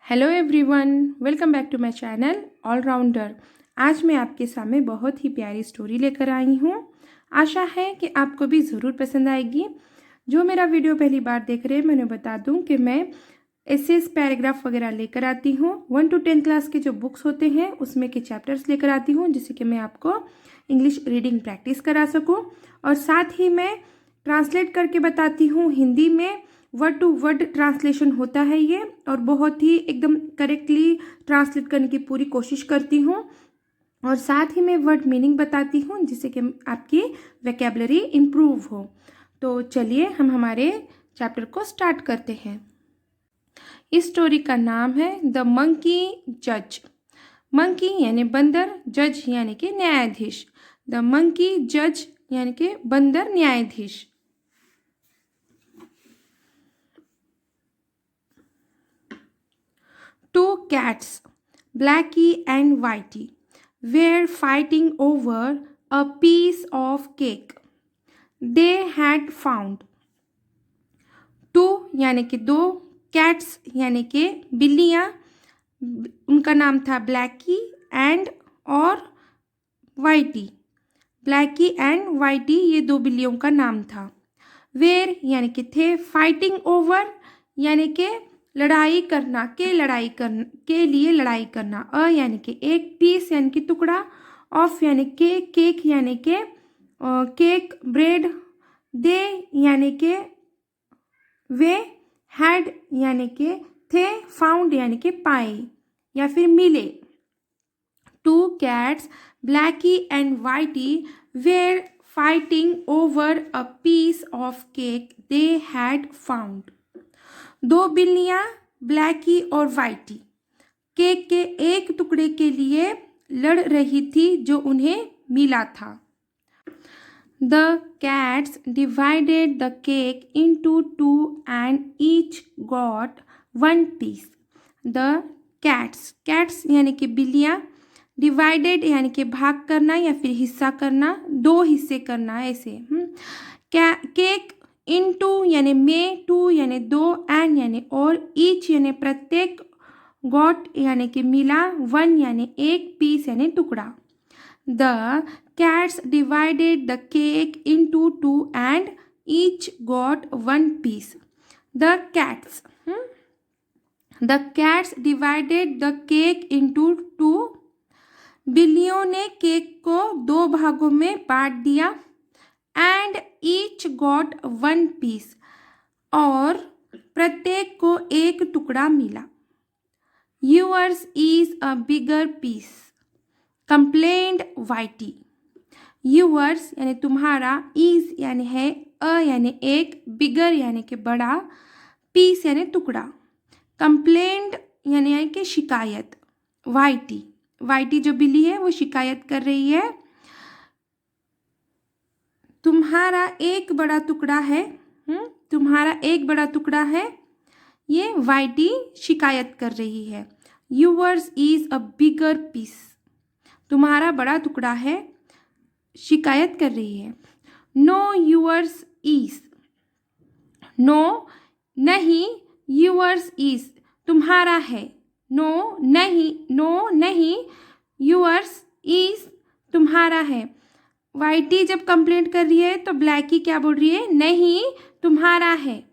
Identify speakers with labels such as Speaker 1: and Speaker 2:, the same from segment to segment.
Speaker 1: Hello everyone, welcome back to my channel Allrounder. आज मैं आपके सामने बहुत ही प्यारी स्टोरी लेकर आई हूँ। आशा है कि आपको भी ज़रूर पसंद आएगी। जो मेरा वीडियो पहली बार देख रहे हैं, मैं उन्हें बता दूँ कि मैं एसेस पैराग्राफ वगैरह लेकर आती हूँ। 1 to 10 क्लास के जो बुक्स होते हैं उसमें के चैप्टर्स लेकर आती हूँ, जिससे कि मैं आपको इंग्लिश रीडिंग प्रैक्टिस करा सकूँ। और साथ ही मैं ट्रांसलेट करके बताती हूँ हिंदी में। वर्ड टू वर्ड ट्रांसलेशन होता है ये, और बहुत ही एकदम करेक्टली ट्रांसलेट करने की पूरी कोशिश करती हूँ। और साथ ही मैं वर्ड मीनिंग बताती हूँ, जिससे कि आपकी वोकैबुलरी इम्प्रूव हो। तो चलिए हम हमारे चैप्टर को स्टार्ट करते हैं। इस स्टोरी का नाम है द मंकी जज। मंकी यानी बंदर, जज यानी कि न्यायाधीश। द मंकी जज यानी कि बंदर न्यायाधीश। Two cats, Blackie and Whitey, were fighting over a piece of cake they had found. Two यानी कि दो, कैट्स यानी कि बिल्लियाँ, उनका नाम था ब्लैकी एंड और वाइटी। ब्लैकी एंड वाइटी ये दो बिल्लियों का नाम था। वेर यानी कि थे, फाइटिंग ओवर यानी कि लड़ाई करना, के लिए लड़ाई करना। अ यानी कि एक, पीस यानी कि टुकड़ा, ऑफ यानी के, केक यानी कि केक, ब्रेड, दे यानी कि वे, हैड यानी कि थे, फाउंड यानी कि पाए या फिर मिले। Two cats, Blackie and Whitey, were fighting over a piece of cake they had found. दो बिल्लियां, ब्लैकी और वाइटी, केक के एक टुकड़े के लिए लड़ रही थी जो उन्हें मिला था। The cats divided the cake into two and each got one piece. The cats यानी कि बिल्लियां, डिवाइडेड यानी कि भाग करना या फिर हिस्सा करना, दो हिस्से करना, ऐसे। केक, इनटू यानी में, टू यानी दो, एंड यानी और, ईच यानी प्रत्येक, गॉट यानी कि मिला, वन यानी एक, पीस यानी टुकड़ा। The cats divided the cake into two and each got one piece. The cats divided the cake into two. बिल्लियों ने केक को दो भागों में बांट दिया। And each got one piece, और प्रत्येक को एक टुकड़ा मिला। Yours is a bigger piece, complained Whitey. Yours यानी तुम्हारा, इज यानी है, अ यानी एक, बिगर यानी कि बड़ा, पीस यानी टुकड़ा, कंप्लेन्ड यानी कि शिकायत। वाइटी जो बिल्ली है वो शिकायत कर रही है। तुम्हारा एक बड़ा टुकड़ा है, तुम्हारा एक बड़ा टुकड़ा है, ये वाइटी शिकायत कर रही है। Yours is a bigger piece, तुम्हारा बड़ा टुकड़ा है, शिकायत कर रही है। नो यूअर्स इज, नो नहीं, यूअर्स इज तुम्हारा है, नो नहीं, यूअर्स इज तुम्हारा है। वाइटी जब कंप्लेंट कर रही है तो ब्लैकी क्या बोल रही है? नहीं, तुम्हारा है।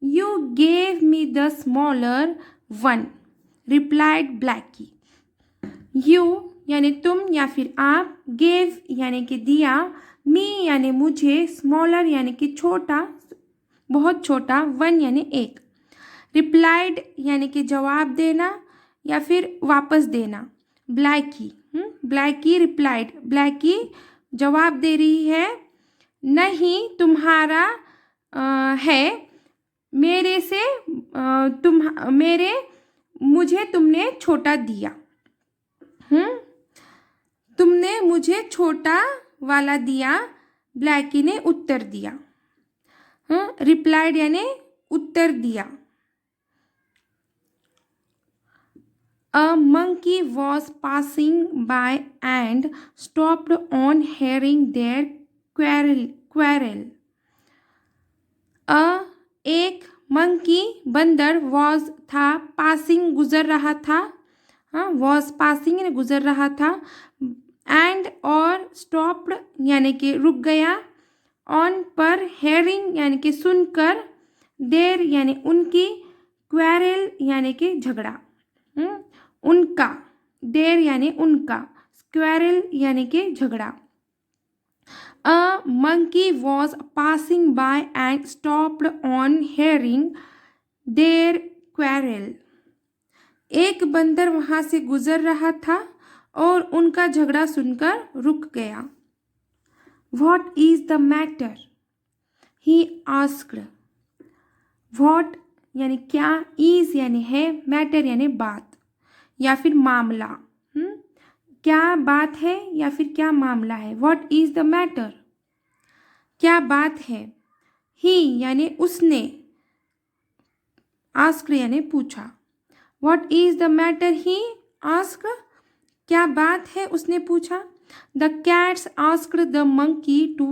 Speaker 1: You gave me the smaller one, replied Blackie. You यानी तुम या फिर आप, गेव यानी कि दिया, मी यानी मुझे, स्मॉलर यानी कि छोटा, बहुत छोटा, वन यानी एक, रिप्लाइड यानी कि जवाब देना या फिर वापस देना। ब्लैकी रिप्लाइड, ब्लैकी जवाब दे रही है, नहीं तुम्हारा है, मेरे से मुझे तुमने छोटा दिया। तुमने मुझे छोटा वाला दिया, ब्लैकी ने उत्तर दिया। रिप्लाइड यानी उत्तर दिया। A monkey was passing by and stopped on hearing their quarrel. एक मंकी बंदर वॉज था, पासिंग गुजर रहा था, हाँ वॉज पासिंग यानी गुजर रहा था, एंड और स्टॉप्ड यानी कि रुक गया, ऑन पर हेयरिंग यानी कि सुनकर, देर यानी उनकी, क्वेरल यानी कि झगड़ा, उनका, देर यानी उनका, क्वेरल यानी कि झगड़ा। A monkey was passing by and stopped on hearing their quarrel. एक बंदर वहां से गुजर रहा था और उनका झगड़ा सुनकर रुक गया। What is the matter? He asked. What यानी क्या, is यानी है, matter यानी बात या फिर मामला। क्या बात है या फिर क्या मामला है। What is the matter? क्या बात है। He यानी उसने, asked यानी पूछा। What is the matter? He asked. क्या बात है उसने पूछा। The cats asked the monkey to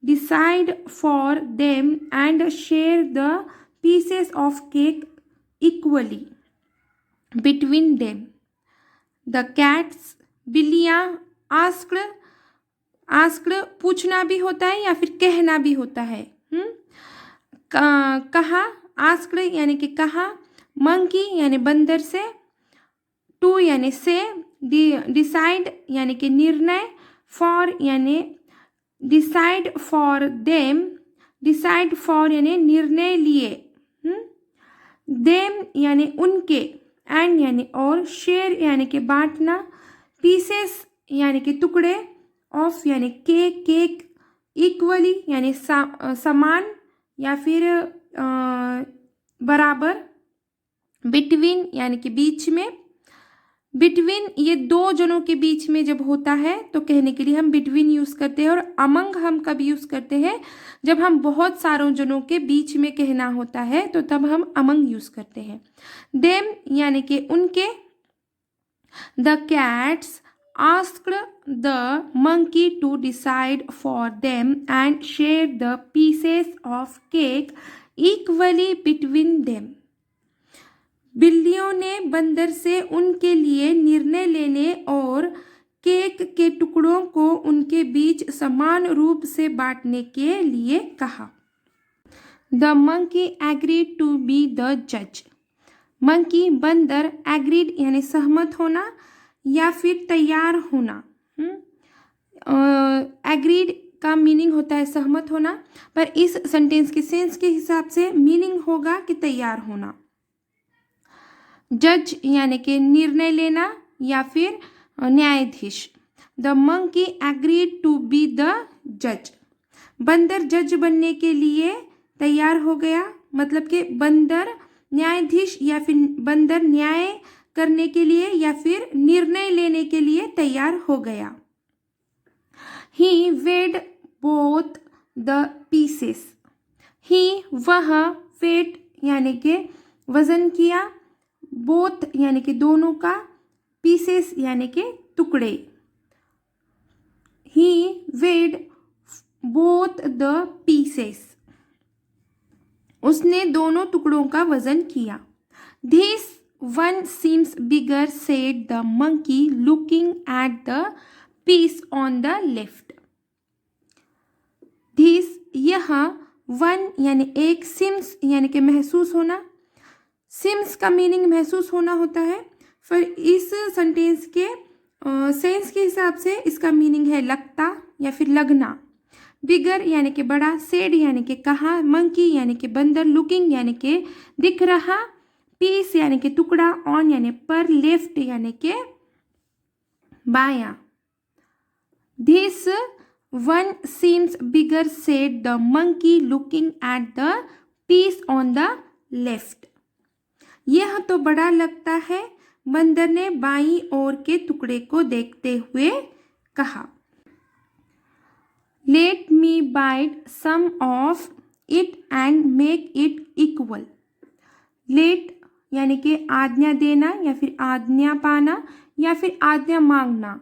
Speaker 1: decide for them and share the pieces of cake equally between them. The cats, बिल्लियाँ, आस्क्ड पूछना भी होता है या फिर कहना भी होता है। कहा, आस्क्ड यानी कि कहा, मंकी यानी बंदर से, टू यानी से, डिसाइड यानी कि निर्णय, फॉर यानी decide for them, decide for यानी निर्णय लिए, देम यानी उनके, एंड यानी और, शेयर यानी कि बांटना, पीसेस यानी कि टुकड़े, ऑफ यानी केक, इक्वली यानी समान या फिर बराबर, बिटवीन यानी कि बीच में। बिटवीन ये दो जनों के बीच में जब होता है तो कहने के लिए हम बिटवीन यूज़ करते हैं, और अमंग हम कब यूज़ करते हैं, जब हम बहुत सारों जनों के बीच में कहना होता है तो तब हम अमंग यूज़ करते हैं। देम यानी कि उनके। The cats asked the monkey to decide for them and share the pieces of cake equally between them. बिल्लियों ने बंदर से उनके लिए निर्णय लेने और केक के टुकड़ों को उनके बीच समान रूप से बांटने के लिए कहा। The monkey agreed to be the judge. Monkey बंदर, एग्रीड यानी सहमत होना या फिर तैयार होना। एग्रीड का मीनिंग होता है सहमत होना, पर इस सेंटेंस के सेंस के हिसाब से मीनिंग होगा कि तैयार होना। जज यानी कि निर्णय लेना या फिर न्यायाधीश। The monkey agreed to be the जज। बंदर जज बनने के लिए तैयार हो गया, मतलब कि बंदर न्यायाधीश या फिर बंदर न्याय करने के लिए या फिर निर्णय लेने के लिए तैयार हो गया। He weighed both the pieces. He वह, weighed यानी कि वजन किया, both यानी कि दोनों का, pieces यानी कि टुकड़े। He weighed both the pieces. उसने दोनों टुकड़ों का वजन किया। This one seems bigger, said the monkey, looking at the piece on the left. This यह, one यानी एक, seems यानी कि महसूस होना। seems का मीनिंग महसूस होना होता है, फिर इस सेंटेंस के सेंस के हिसाब से इसका मीनिंग है लगता या फिर लगना। बिगर यानी कि बड़ा, सेड यानी कि कहा, मंकी यानी कि बंदर, लुकिंग यानी कि दिख रहा, पीस यानी कि टुकड़ा, ऑन यानी पर, लेफ्ट यानी कि बाया। This one seems bigger, said the monkey, looking at the piece on the left. यह तो बड़ा लगता है, बंदर ने बाईं ओर के टुकड़े को देखते हुए कहा। Let me bite some of it and make it equal. Let यानी कि आज्ञा देना या फिर आज्ञा पाना या फिर आज्ञा मांगना।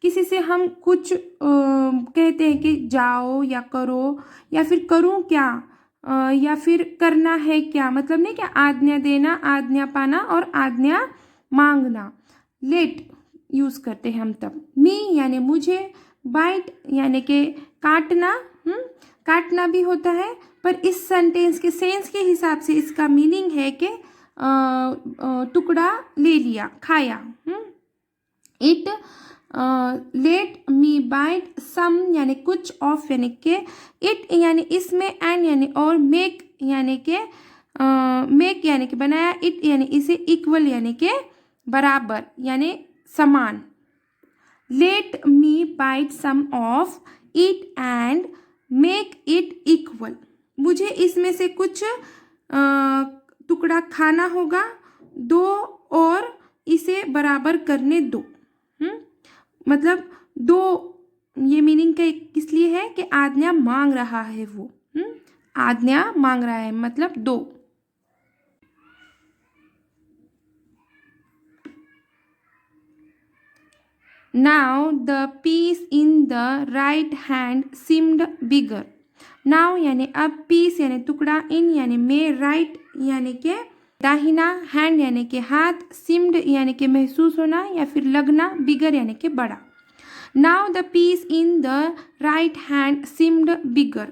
Speaker 1: किसी से हम कुछ कहते हैं कि जाओ या करो या फिर करूं क्या, या फिर करना है क्या, मतलब नहीं क्या, आज्ञा देना, आज्ञा पाना और आज्ञा मांगना। लेट यूज़ करते हैं हम तब। मी यानी मुझे, बाइट यानी कि काटना, काटना भी होता है, पर इस सेंटेंस के सेंस के हिसाब से इसका मीनिंग है कि टुकड़ा ले लिया, खाया। इट लेट मी बाइट सम यानी कुछ ऑफ यानी के, इट यानी इसमें, एंड यानी और, मेक यानी के मेक यानी कि बनाया, इट यानी इसे, इक्वल यानी के बराबर यानी समान। Let me bite some of it and make it equal, मुझे इसमें से कुछ टुकड़ा खाना होगा, दो और इसे बराबर करने दो। मतलब दो, ये मीनिंग का किस लिए है कि आज्ञा मांग रहा है वो, आज्ञा मांग रहा है मतलब दो। Now the piece in the right hand seemed bigger. Now यानी अब, पीस यानी टुकड़ा, इन यानी में, राइट यानी के दाहिना, हैंड यानी के हाथ, seemed यानी के महसूस होना या फिर लगना, बिगर यानी के बड़ा। Now the piece in the right hand seemed bigger.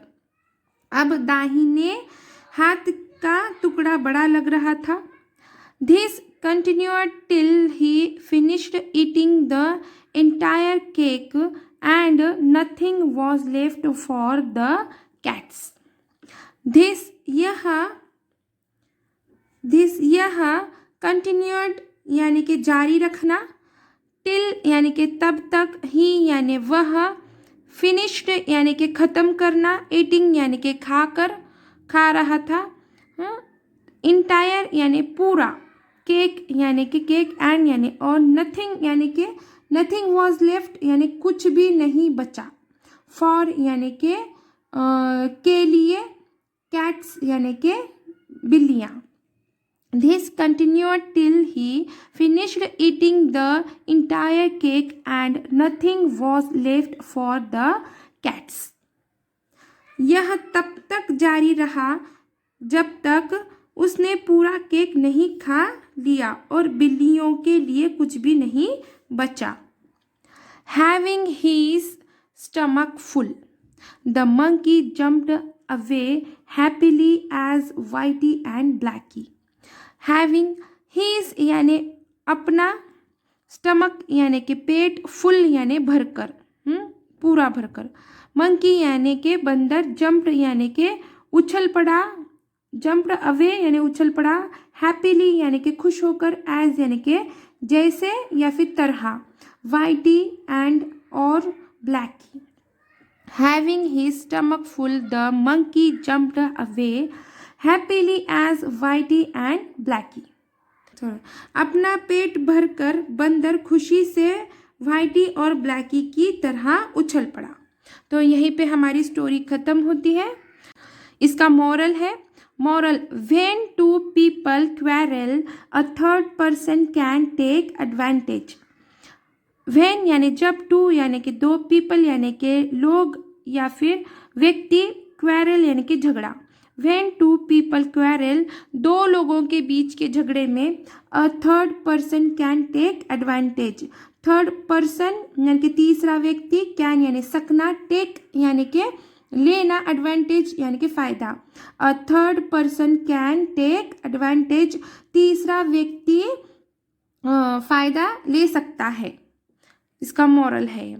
Speaker 1: अब दाहिने हाथ का टुकड़ा बड़ा लग रहा था। This continued till he finished eating the entire cake and nothing was left for the cats. This यह continued यानी कि जारी रखना, till यानी कि तब तक, ही यानी वह, finished यानी कि ख़त्म करना, eating यानी कि खा रहा था, entire यानी पूरा, केक यानी कि केक, एंड यानी और, नथिंग यानी कि नथिंग वॉज लेफ्ट यानी कुछ भी नहीं बचा, फॉर यानी के लिए, कैट्स यानी कि बिल्लियाँ। This continued till he finished eating the entire cake and nothing was left for the cats. यह तब तक जारी रहा जब तक उसने पूरा केक नहीं खा लिया और बिल्लियों के लिए कुछ भी नहीं बचा। Having his stomach full, the monkey jumped away happily as Whitey and Blackie. Having his यानी अपना, स्टमक यानी कि पेट, फुल यानी भरकर, पूरा भरकर, मंकी यानी के बंदर, जंप्ड यानी के उछल पड़ा, जंप्ड अवे यानी उछल पड़ा, हैप्पीली यानी कि खुश होकर, एज यानी कि जैसे या फिर तरह, वाइटी एंड और Blackie. Having his stomach full the monkey jumped away happily as Whitey and Blackie. अपना पेट भरकर बंदर खुशी से वाइटी और ब्लैकी की तरह उछल पड़ा। तो यहीं पे हमारी स्टोरी खत्म होती है। इसका मॉरल है, moral, when two people quarrel a third person can take advantage. When यानी जब, टू यानी कि दो, पीपल यानी कि लोग या फिर व्यक्ति, क्वेरल यानी कि झगड़ा। व्हेन टू पीपल क्वेरल, दो लोगों के बीच के झगड़े में, a third person can take advantage, third person यानी कि तीसरा व्यक्ति, कैन यानी सकना, टेक यानी कि लेना, एडवांटेज यानी कि फायदा। A third person can take advantage, तीसरा व्यक्ति फायदा ले सकता है। इसका मॉरल है।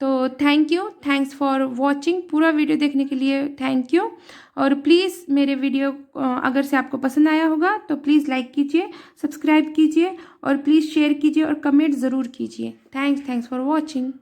Speaker 1: तो thank you, thanks for watching. पूरा वीडियो देखने के लिए थैंक यू। और प्लीज़ मेरे वीडियो अगर से आपको पसंद आया होगा तो प्लीज़ लाइक कीजिए, सब्सक्राइब कीजिए और प्लीज़ शेयर कीजिए और कमेंट ज़रूर कीजिए। Thanks for watching.